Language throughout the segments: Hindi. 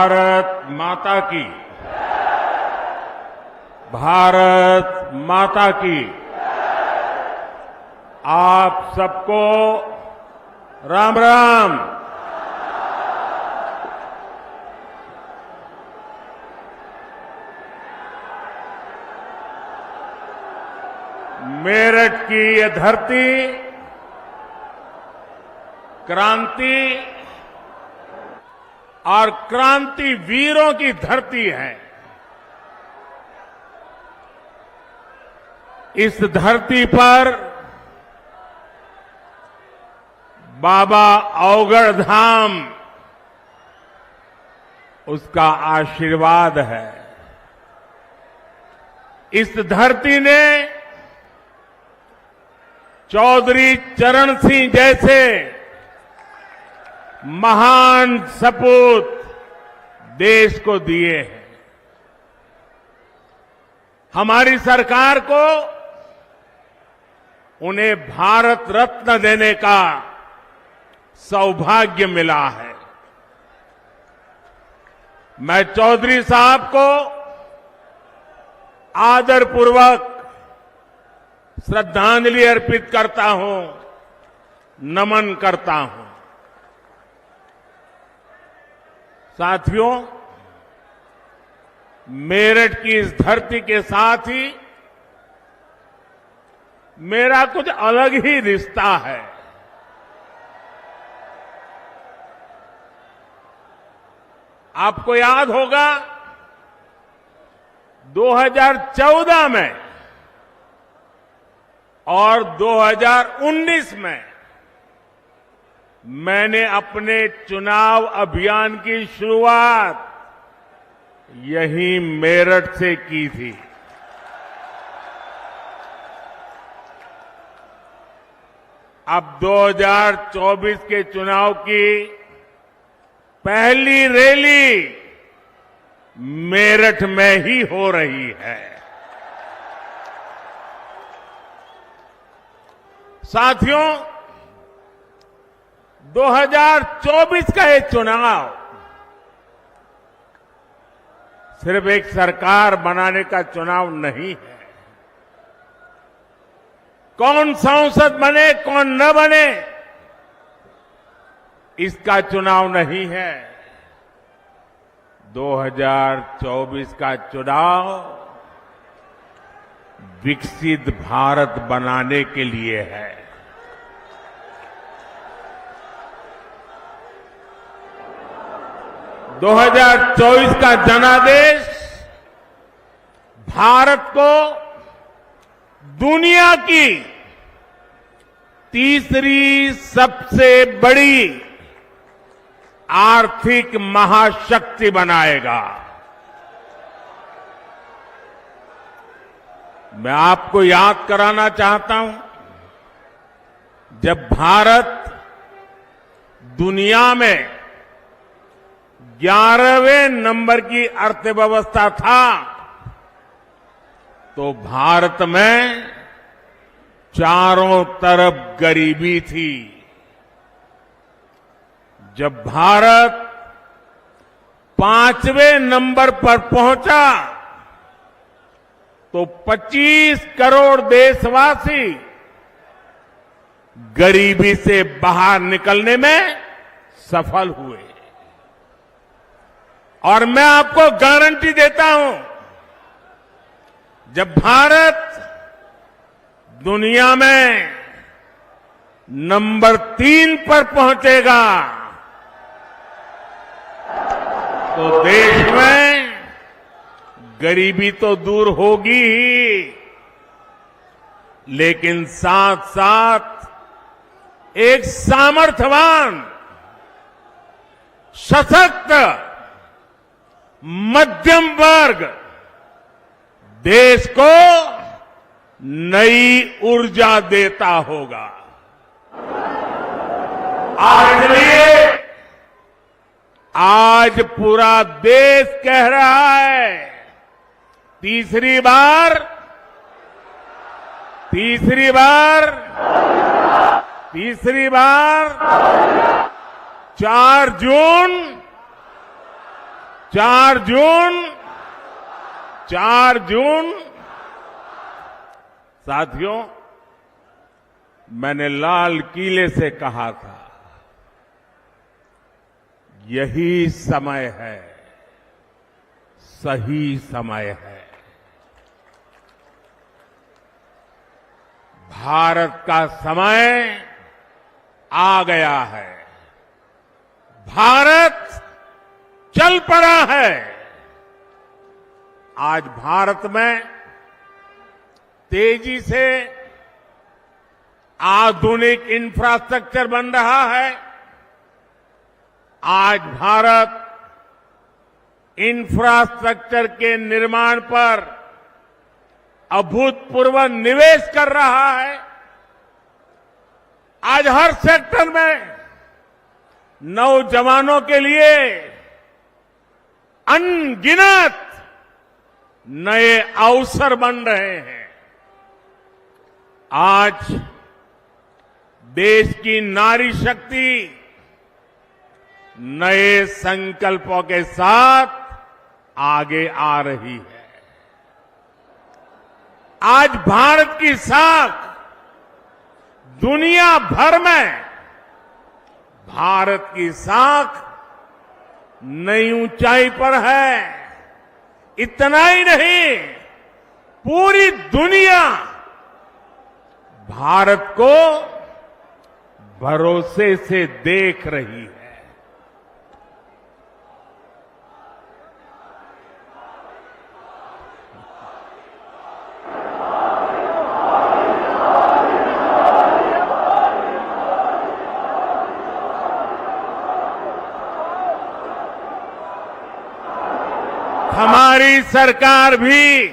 भारत माता की, भारत माता की। आप सबको राम राम। मेरठ की ये धरती क्रांति और क्रांति वीरों की धरती है। इस धरती पर बाबा अवगढ़ धाम उसका आशीर्वाद है। इस धरती ने चौधरी चरण सिंह जैसे महान सपूत देश को दिए हैं। हमारी सरकार को उन्हें भारत रत्न देने का सौभाग्य मिला है। मैं चौधरी साहब को आदरपूर्वक श्रद्धांजलि अर्पित करता हूं, नमन करता हूं। साथियों, मेरठ की इस धरती के साथ ही मेरा कुछ अलग ही रिश्ता है। आपको याद होगा 2014 में और 2019 में मैंने अपने चुनाव अभियान की शुरुआत यहीं मेरठ से की थी। अब 2024 के चुनाव की पहली रैली मेरठ में ही हो रही है। साथियों, 2024 का ये चुनाव सिर्फ एक सरकार बनाने का चुनाव नहीं है। कौन सांसद बने कौन न बने इसका चुनाव नहीं है। 2024 का चुनाव विकसित भारत बनाने के लिए है। दो 2024 का जनादेश भारत को दुनिया की तीसरी सबसे बड़ी आर्थिक महाशक्ति बनाएगा। मैं आपको याद कराना चाहता हूं, जब भारत दुनिया में 11वें नंबर की अर्थव्यवस्था था तो भारत में चारों तरफ गरीबी थी। जब भारत 5वें नंबर पर पहुंचा तो 25 करोड़ देशवासी गरीबी से बाहर निकलने में सफल हुए। और मैं आपको गारंटी देता हूं, जब भारत दुनिया में नंबर 3 पर पहुंचेगा तो देश में गरीबी तो दूर होगी ही, लेकिन साथ साथ एक सामर्थ्यवान, सशक्त मध्यम वर्ग देश को नई ऊर्जा देता होगा। और इसलिए आज पूरा देश कह रहा है, तीसरी बार 4 जून 4 जून साथियों, मैंने लाल किले से कहा था, यही समय है, सही समय है। भारत का समय आ गया है। भारत चल पड़ा है। आज भारत में तेजी से आधुनिक इंफ्रास्ट्रक्चर बन रहा है। आज भारत इंफ्रास्ट्रक्चर के निर्माण पर अभूतपूर्व निवेश कर रहा है। आज हर सेक्टर में नौजवानों के लिए अनगिनत नए अवसर बन रहे हैं। आज देश की नारी शक्ति नए संकल्पों के साथ आगे आ रही है। आज भारत की साख दुनिया भर में, भारत की साख नई ऊंचाई पर है। इतना ही नहीं, पूरी दुनिया भारत को भरोसे से देख रही है। हमारी सरकार भी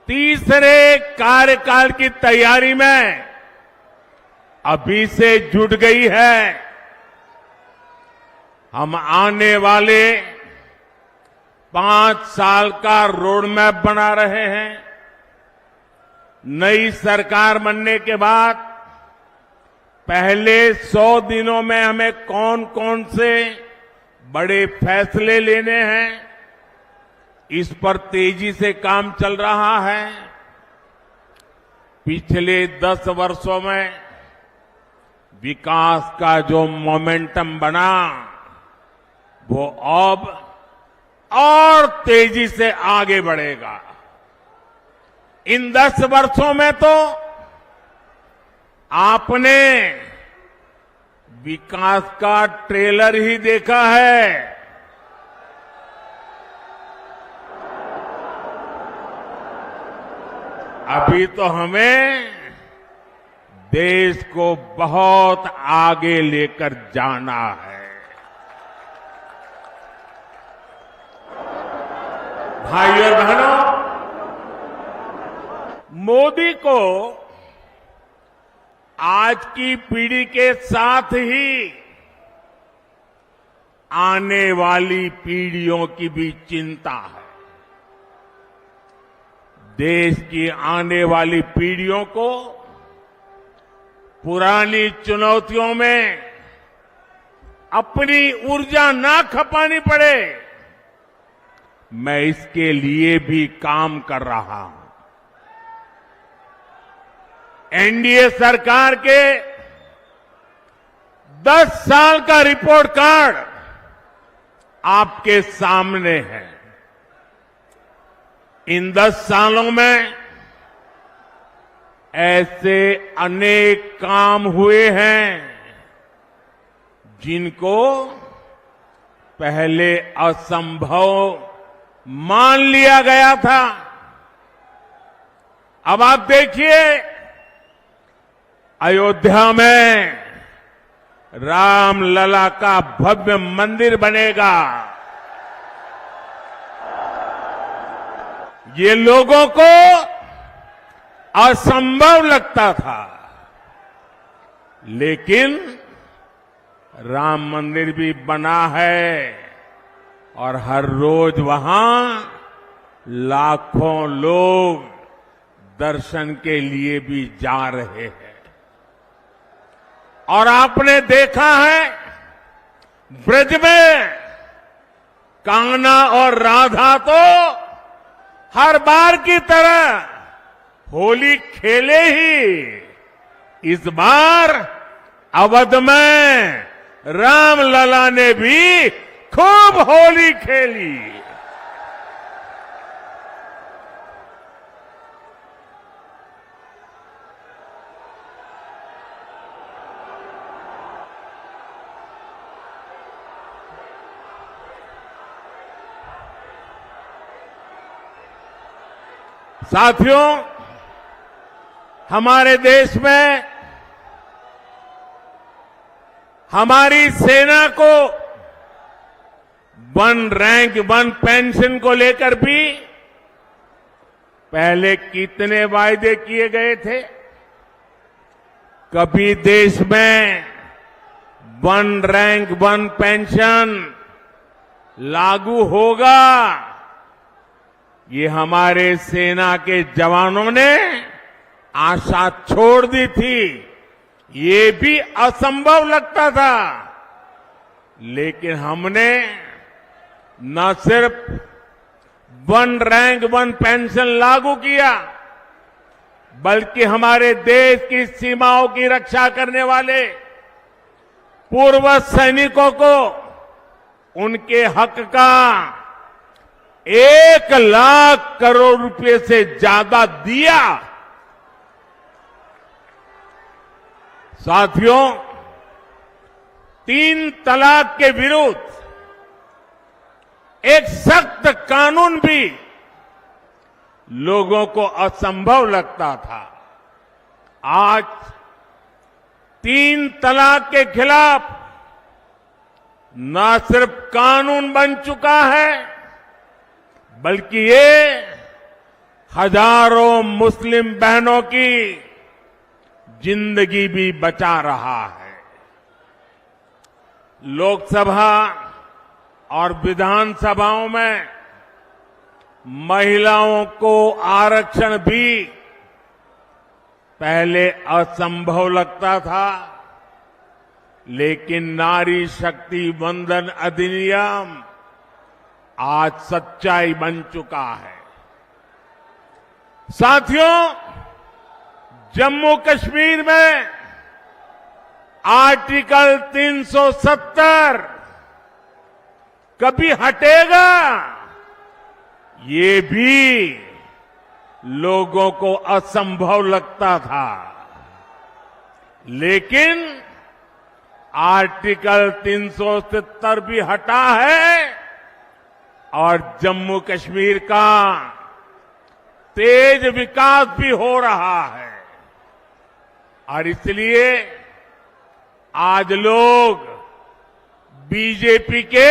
तीसरे कार्यकाल की तैयारी में अभी से जुट गई है। हम आने वाले 5 साल का रोड मैप बना रहे हैं। नई सरकार बनने के बाद पहले 100 दिनों में हमें कौन कौन से बड़े फैसले लेने हैं, इस पर तेजी से काम चल रहा है। पिछले 10 वर्षों में विकास का जो मोमेंटम बना, वो अब और तेजी से आगे बढ़ेगा। इन 10 वर्षों में तो आपने विकास का ट्रेलर ही देखा है। अभी तो हमें देश को बहुत आगे लेकर जाना है। भाइयों और बहनों, मोदी को आज की पीढ़ी के साथ ही आने वाली पीढ़ियों की भी चिंता है। देश की आने वाली पीढ़ियों को पुरानी चुनौतियों में अपनी ऊर्जा ना खपानी पड़े, मैं इसके लिए भी काम कर रहा हूं। एनडीए सरकार के 10 साल का रिपोर्ट कार्ड आपके सामने है। इन 10 सालों में ऐसे अनेक काम हुए हैं जिनको पहले असंभव मान लिया गया था। अब आप देखिए, अयोध्या में रामलला का भव्य मंदिर बनेगा। ये लोगों को असंभव लगता था, लेकिन राम मंदिर भी बना है और हर रोज वहां लाखों लोग दर्शन के लिए भी जा रहे हैं। और आपने देखा है, ब्रज में कान्हा और राधा तो हर बार की तरह होली खेले ही। इस बार अवध में रामलला ने भी खूब होली खेली। साथियों, हमारे देश में हमारी सेना को वन रैंक वन पेंशन को लेकर भी पहले कितने वायदे किए गए थे। कभी देश में वन रैंक वन पेंशन लागू होगा, ये हमारे सेना के जवानों ने आशा छोड़ दी थी। ये भी असंभव लगता था, लेकिन हमने न सिर्फ वन रैंक वन पेंशन लागू किया, बल्कि हमारे देश की सीमाओं की रक्षा करने वाले पूर्व सैनिकों को उनके हक का 1,00,000 करोड़ रुपए से ज्यादा दिया। साथियों, 3 तलाक के विरुद्ध एक सख्त कानून भी लोगों को असंभव लगता था। आज 3 तलाक के खिलाफ न सिर्फ कानून बन चुका है, बल्कि ये हजारों मुस्लिम बहनों की जिंदगी भी बचा रहा है। लोकसभा और विधानसभाओं में महिलाओं को आरक्षण भी पहले असंभव लगता था, लेकिन नारी शक्ति वंदन अधिनियम आज सच्चाई बन चुका है। साथियों, जम्मू कश्मीर में आर्टिकल 370 कभी हटेगा, ये भी लोगों को असंभव लगता था, लेकिन आर्टिकल 370 भी हटा है और जम्मू कश्मीर का तेज विकास भी हो रहा है। और इसलिए आज लोग बीजेपी के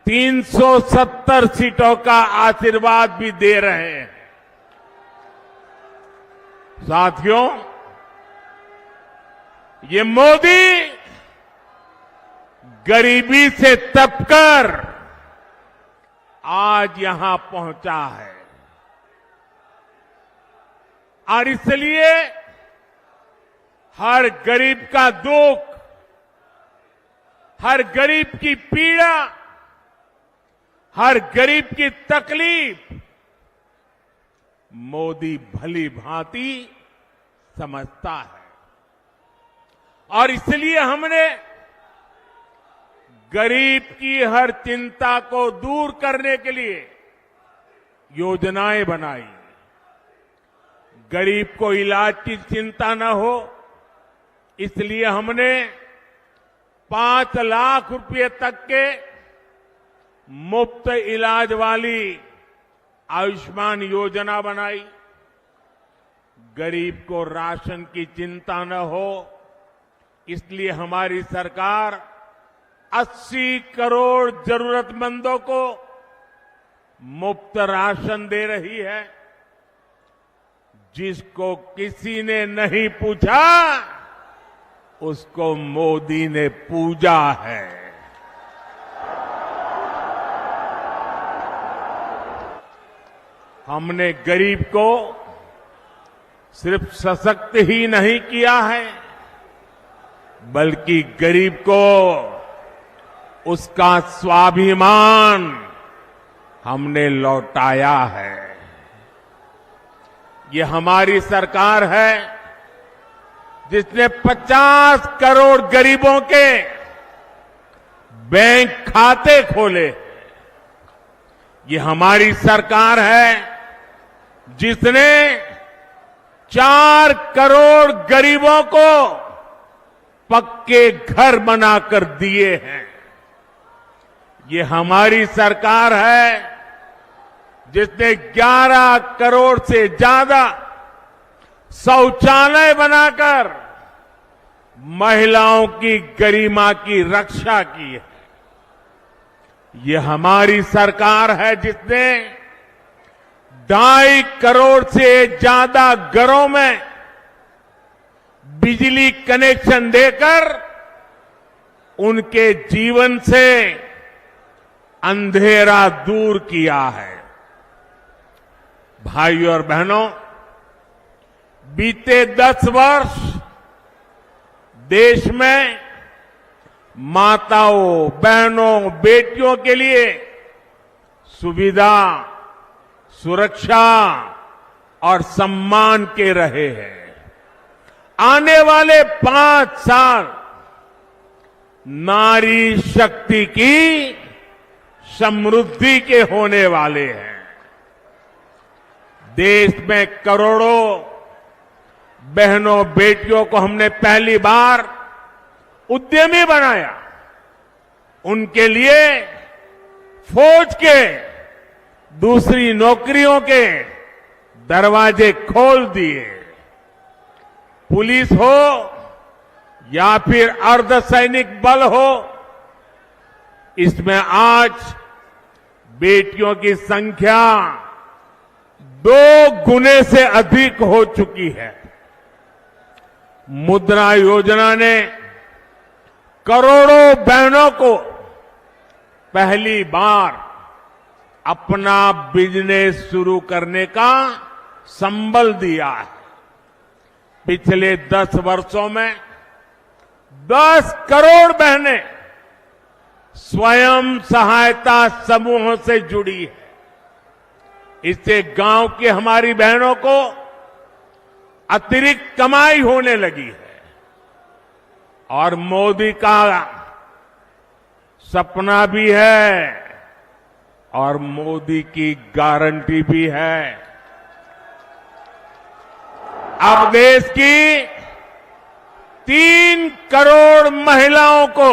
370 सीटों का आशीर्वाद भी दे रहे हैं। साथियों, ये मोदी गरीबी से तपकर आज यहां पहुंचा है और इसलिए हर गरीब का दुख, हर गरीब की पीड़ा, हर गरीब की तकलीफ मोदी भली भांति समझता है। और इसलिए हमने गरीब की हर चिंता को दूर करने के लिए योजनाएं बनाई। गरीब को इलाज की चिंता न हो, इसलिए हमने 5 लाख रुपए तक के मुफ्त इलाज वाली आयुष्मान योजना बनाई। गरीब को राशन की चिंता न हो, इसलिए हमारी सरकार 80 करोड़ जरूरतमंदों को मुफ्त राशन दे रही है। जिसको किसी ने नहीं पूछा, उसको मोदी ने पूजा है। हमने गरीब को सिर्फ सशक्त ही नहीं किया है, बल्कि गरीब को उसका स्वाभिमान हमने लौटाया है। ये हमारी सरकार है जिसने 50 करोड़ गरीबों के बैंक खाते खोले। ये हमारी सरकार है जिसने 4 करोड़ गरीबों को पक्के घर बनाकर दिए हैं। ये हमारी सरकार है जिसने 11 करोड़ से ज्यादा शौचालय बनाकर महिलाओं की गरिमा की रक्षा की है। ये हमारी सरकार है जिसने 2.5 करोड़ से ज्यादा घरों में बिजली कनेक्शन देकर उनके जीवन से अंधेरा दूर किया है। भाइयों और बहनों, बीते 10 वर्ष देश में माताओं, बहनों, बेटियों के लिए सुविधा, सुरक्षा और सम्मान के रहे हैं। आने वाले 5 साल नारी शक्ति की समृद्धि के होने वाले हैं। देश में करोड़ों बहनों, बेटियों को हमने पहली बार उद्यमी बनाया। उनके लिए फौज के दूसरी नौकरियों के दरवाजे खोल दिए। पुलिस हो या फिर अर्धसैनिक बल हो, इसमें आज बेटियों की संख्या 2 गुने से अधिक हो चुकी है। मुद्रा योजना ने करोड़ों बहनों को पहली बार अपना बिजनेस शुरू करने का संबल दिया है। पिछले 10 वर्षों में 10 करोड़ बहनें स्वयं सहायता समूहों से जुड़ी है। इससे गांव की हमारी बहनों को अतिरिक्त कमाई होने लगी है और मोदी का सपना भी है और मोदी की गारंटी भी है। अब देश की 3 करोड़ महिलाओं को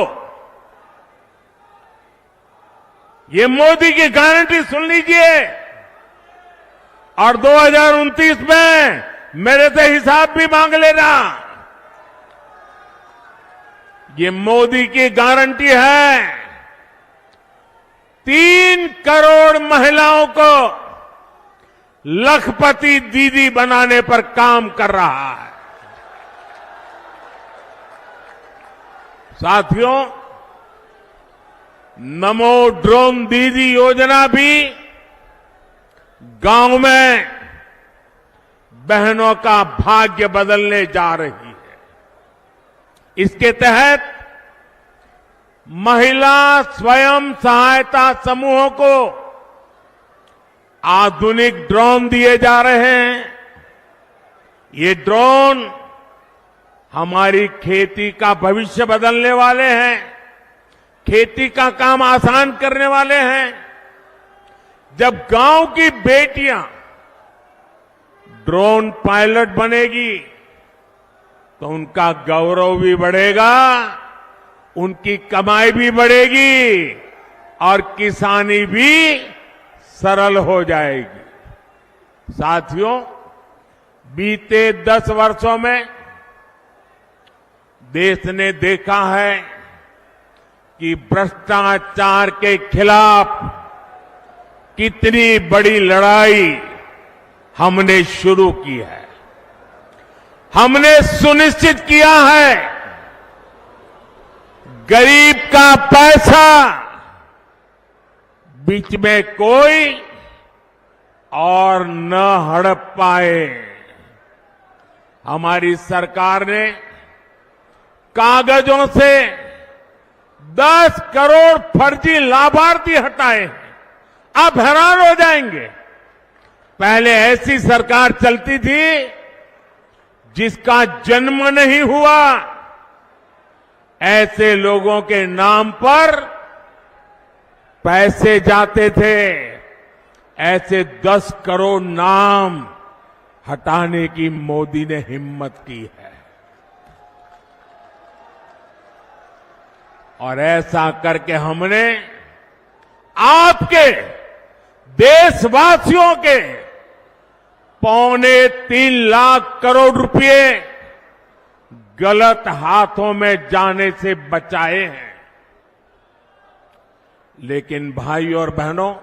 ये मोदी की गारंटी सुन लीजिए और 2029 में मेरे से हिसाब भी मांग लेना। ये मोदी की गारंटी है। 3 करोड़ महिलाओं को लखपति दीदी बनाने पर काम कर रहा है। साथियों, नमो ड्रोन दीदी योजना भी गांव में बहनों का भाग्य बदलने जा रही है। इसके तहत महिला स्वयं सहायता समूहों को आधुनिक ड्रोन दिए जा रहे हैं। ये ड्रोन हमारी खेती का भविष्य बदलने वाले हैं, खेती का काम आसान करने वाले हैं। जब गांव की बेटियां ड्रोन पायलट बनेगी तो उनका गौरव भी बढ़ेगा, उनकी कमाई भी बढ़ेगी और किसानी भी सरल हो जाएगी। साथियों, बीते 10 वर्षों में देश ने देखा है कि भ्रष्टाचार के खिलाफ कितनी बड़ी लड़ाई हमने शुरू की है। हमने सुनिश्चित किया है गरीब का पैसा बीच में कोई और न हड़प पाए। हमारी सरकार ने कागजों से 10 करोड़ फर्जी लाभार्थी हटाए हैं। आप हैरान हो जाएंगे। पहले ऐसी सरकार चलती थी जिसका जन्म नहीं हुआ, ऐसे लोगों के नाम पर पैसे जाते थे। ऐसे 10 करोड़ नाम हटाने की मोदी ने हिम्मत की है। और ऐसा करके हमने आपके देशवासियों के 3.25 लाख करोड़ रुपए गलत हाथों में जाने से बचाए हैं। लेकिन भाई और बहनों,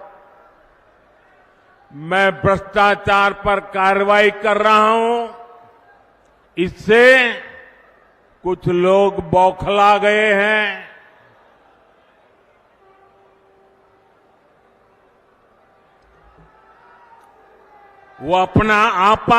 मैं भ्रष्टाचार पर कार्रवाई कर रहा हूं, इससे कुछ लोग बौखला गए हैं। वो अपना आपा